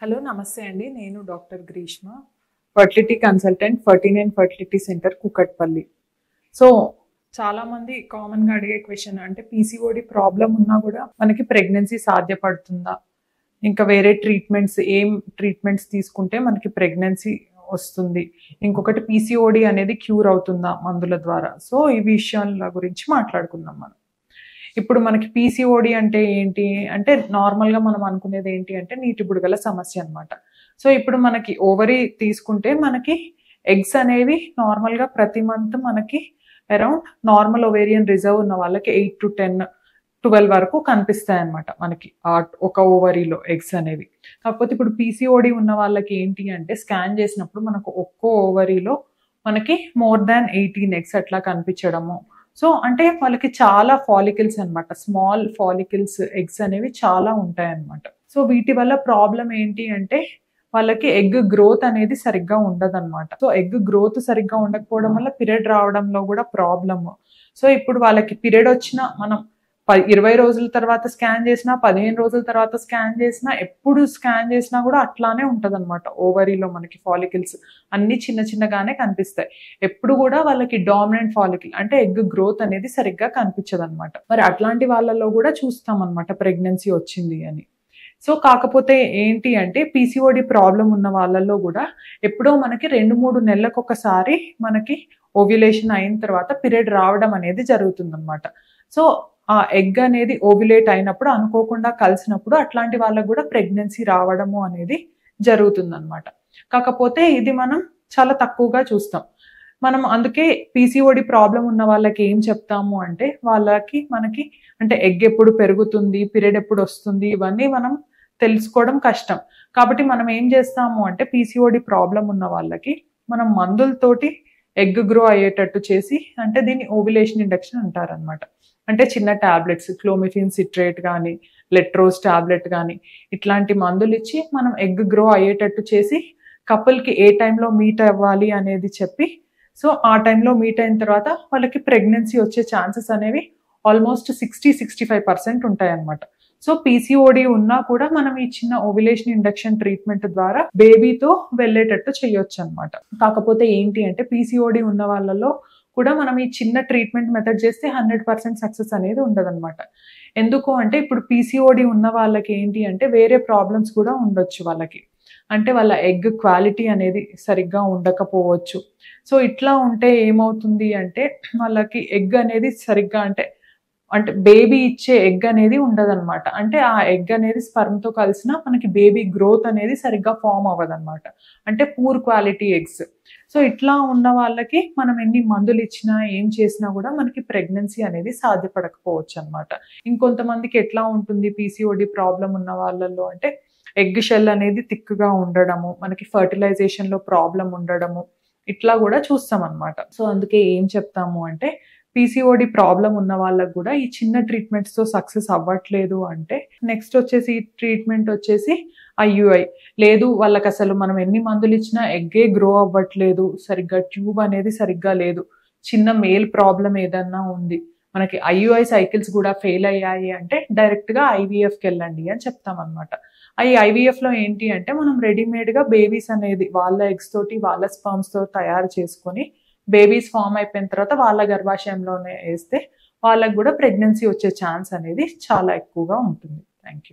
Hello నమస్తే అండి. నేను doctor Greeshma, fertility consultant 49 fertility centre Kukatpally. So చాలామంది కామన్గా అడిగే క్వశ్చన్ అంటే పీసీఓడి ప్రాబ్లం ఉన్నా కూడా మనకి ప్రెగ్నెన్సీ సాధ్యపడుతుందా, ఇంకా వేరే ట్రీట్మెంట్స్ తీసుకుంటే మనకి ప్రెగ్నెన్సీ వస్తుంది, ఇంకొకటి పీసీఓడి అనేది క్యూర్ అవుతుందా మందుల ద్వారా. సో ఈ విషయాల గురించి మాట్లాడుకుందాం మనం. ఇప్పుడు మనకి పీసీఓడి అంటే ఏంటి అంటే నార్మల్గా మనం అనుకునేది ఏంటి అంటే నీటి బుడగల సమస్య అనమాట. సో ఇప్పుడు మనకి ఓవరీ తీసుకుంటే మనకి ఎగ్స్ అనేవి నార్మల్గా ప్రతి మంత్ మనకి అరౌండ్ నార్మల్ ఓవేరియన్ రిజర్వ్ ఉన్న వాళ్ళకి 8 to 10 12 వరకు కనిపిస్తాయి అనమాట మనకి ఒక ఓవరీలో ఎగ్స్ అనేవి. కాకపోతే ఇప్పుడు పీసీఓడి ఉన్న వాళ్ళకి ఏంటి అంటే స్కాన్ చేసినప్పుడు మనకు ఒక్కో ఓవరీలో మనకి మోర్ దాన్ 18 ఎగ్స్ అట్లా కనిపించడము. సో అంటే వాళ్ళకి చాలా ఫాలికల్స్ అనమాట, స్మాల్ ఫాలికల్స్ ఎగ్స్ అనేవి చాలా ఉంటాయి అనమాట. సో వీటి వల్ల ప్రాబ్లం ఏంటి అంటే వాళ్ళకి ఎగ్ గ్రోత్ అనేది సరిగ్గా ఉండదన్నమాట. సో ఎగ్ గ్రోత్ సరిగ్గా ఉండకపోవడం వల్ల పీరియడ్ రావడంలో కూడా ప్రాబ్లమ్. సో ఇప్పుడు వాళ్ళకి పీరియడ్ వచ్చినా మనం 20 రోజుల తర్వాత స్కాన్ చేసినా 15 రోజుల తర్వాత స్కాన్ చేసినా ఎప్పుడు స్కాన్ చేసినా కూడా అట్లానే ఉంటుంది అనమాట. ఓవరీలో మనకి ఫాలికల్స్ అన్ని చిన్న చిన్నగానే కనిపిస్తాయి. ఎప్పుడు కూడా వాళ్ళకి డామినెంట్ ఫాలికల్ అంటే ఎగ్ గ్రోత్ అనేది సరిగ్గా కనిపించదు అనమాట. మరి అట్లాంటి వాళ్ళలో కూడా చూస్తాం అనమాట ప్రెగ్నెన్సీ వచ్చింది అని. సో కాకపోతే ఏంటి అంటే పీసీఓడి ప్రాబ్లం ఉన్న వాళ్ళల్లో కూడా ఎప్పుడో మనకి 2-3 నెలలకు ఒకసారి మనకి ఓవ్యులేషన్ అయిన తర్వాత పీరియడ్ రావడం అనేది జరుగుతుంది అనమాట. సో ఆ ఎగ్ అనేది ఓవ్యులేట్ అయినప్పుడు అనుకోకుండా కలిసినప్పుడు అట్లాంటి వాళ్ళకు కూడా ప్రెగ్నెన్సీ రావడము అనేది జరుగుతుందన్నమాట. కాకపోతే ఇది మనం చాలా తక్కువగా చూస్తాం. మనం అందుకే పీసీఓడి ప్రాబ్లం ఉన్న వాళ్ళకి ఏం చెప్తాము అంటే మనకి అంటే ఎగ్ ఎప్పుడు పెరుగుతుంది, పీరియడ్ ఎప్పుడు వస్తుంది, ఇవన్నీ మనం తెలుసుకోవడం కష్టం. కాబట్టి మనం ఏం చేస్తాము అంటే పీసీఓడి ప్రాబ్లం ఉన్న వాళ్ళకి మనం మందులతోటి ఎగ్ గ్రో అయ్యేటట్టు చేసి, అంటే దీన్ని ఓవ్యులేషన్ ఇండక్షన్ అంటారనమాట. అంటే చిన్న టాబ్లెట్స్ క్లోమిఫిన్ సిట్రేట్ కానీ లెట్రోస్ టాబ్లెట్ కానీ ఇట్లాంటి మందులు ఇచ్చి మనం ఎగ్ గ్రో అయ్యేటట్టు చేసి కపుల్కి ఏ టైంలో మీట్ అవ్వాలి అనేది చెప్పి, సో ఆ టైంలో మీట్ అయిన తర్వాత వాళ్ళకి ప్రెగ్నెన్సీ వచ్చే ఛాన్సెస్ అనేవి ఆల్మోస్ట్ 60-65% ఉంటాయి అన్నమాట. సో పీసీఓడి ఉన్నా కూడా మనం ఈ చిన్న ఓవ్యులేషన్ ఇండక్షన్ ట్రీట్మెంట్ ద్వారా బేబీతో వెళ్ళేటట్టు చేయొచ్చు అనమాట. కాకపోతే ఏంటి అంటే పీసీఓడి ఉన్న వాళ్ళలో కూడా మనం ఈ చిన్న ట్రీట్మెంట్ మెథడ్ చేస్తే 100% సక్సెస్ అనేది ఉండదన్నమాట. ఎందుకు అంటే ఇప్పుడు పీసీఓడి ఉన్న వాళ్ళకి ఏంటి అంటే వేరే ప్రాబ్లమ్స్ కూడా ఉండొచ్చు వాళ్ళకి. అంటే వాళ్ళ ఎగ్ క్వాలిటీ అనేది సరిగ్గా ఉండకపోవచ్చు. సో ఇట్లా ఉంటే ఏమవుతుంది అంటే వాళ్ళకి ఎగ్ అనేది సరిగ్గా అంటే బేబీ ఇచ్చే ఎగ్ అనేది ఉండదన్నమాట. అంటే ఆ ఎగ్ అనేది స్పర్మ్తో కలిసిన మనకి బేబీ గ్రోత్ అనేది సరిగ్గా ఫామ్ అవ్వదన్నమాట. అంటే పూర్ క్వాలిటీ ఎగ్స్. సో ఇట్లా ఉన్న వాళ్ళకి మనం ఎన్ని మందులు ఇచ్చినా ఏం చేసినా కూడా మనకి ప్రెగ్నెన్సీ అనేది సాధ్యపడకపోవచ్చు అనమాట. ఇంకొంతమందికి ఎట్లా ఉంటుంది పీసీఓడి ప్రాబ్లం ఉన్న వాళ్ళల్లో అంటే ఎగ్ షెల్ అనేది థిక్గా ఉండడము, మనకి ఫర్టిలైజేషన్లో ప్రాబ్లం ఉండడము, ఇట్లా కూడా చూస్తాం అనమాట. సో అందుకే ఏం చెప్తాము అంటే పీసీఓడి ప్రాబ్లం ఉన్న వాళ్ళకు కూడా ఈ చిన్న ట్రీట్మెంట్స్తో సక్సెస్ అవ్వట్లేదు అంటే నెక్స్ట్ వచ్చేసి ట్రీట్మెంట్ వచ్చేసి ఐయుఐ. లేదు వాళ్ళకి అసలు మనం ఎన్ని మందులు ఇచ్చినా ఎగ్గే గ్రో అవ్వట్లేదు, సరిగ్గా ట్యూబ్ అనేది సరిగ్గా లేదు, చిన్న మేల్ ప్రాబ్లం ఏదన్నా ఉంది, మనకి ఐయుఐ సైకిల్స్ కూడా ఫెయిల్ అయ్యాయి అంటే డైరెక్ట్గా ఐవీఎఫ్కి వెళ్ళండి అని చెప్తాం అనమాట. ఈ ఐవీఎఫ్లో ఏంటి అంటే మనం రెడీమేడ్గా బేబీస్ అనేది వాళ్ళ ఎగ్స్ తోటి వాళ్ళ స్పర్మ్స్తో తయారు చేసుకొని బేబీస్ ఫామ్ అయిపోయిన తర్వాత వాళ్ళ గర్భాశయంలోనే వేస్తే వాళ్ళకు కూడా ప్రెగ్నెన్సీ వచ్చే ఛాన్స్ అనేది చాలా ఎక్కువగా ఉంటుంది. Thank you.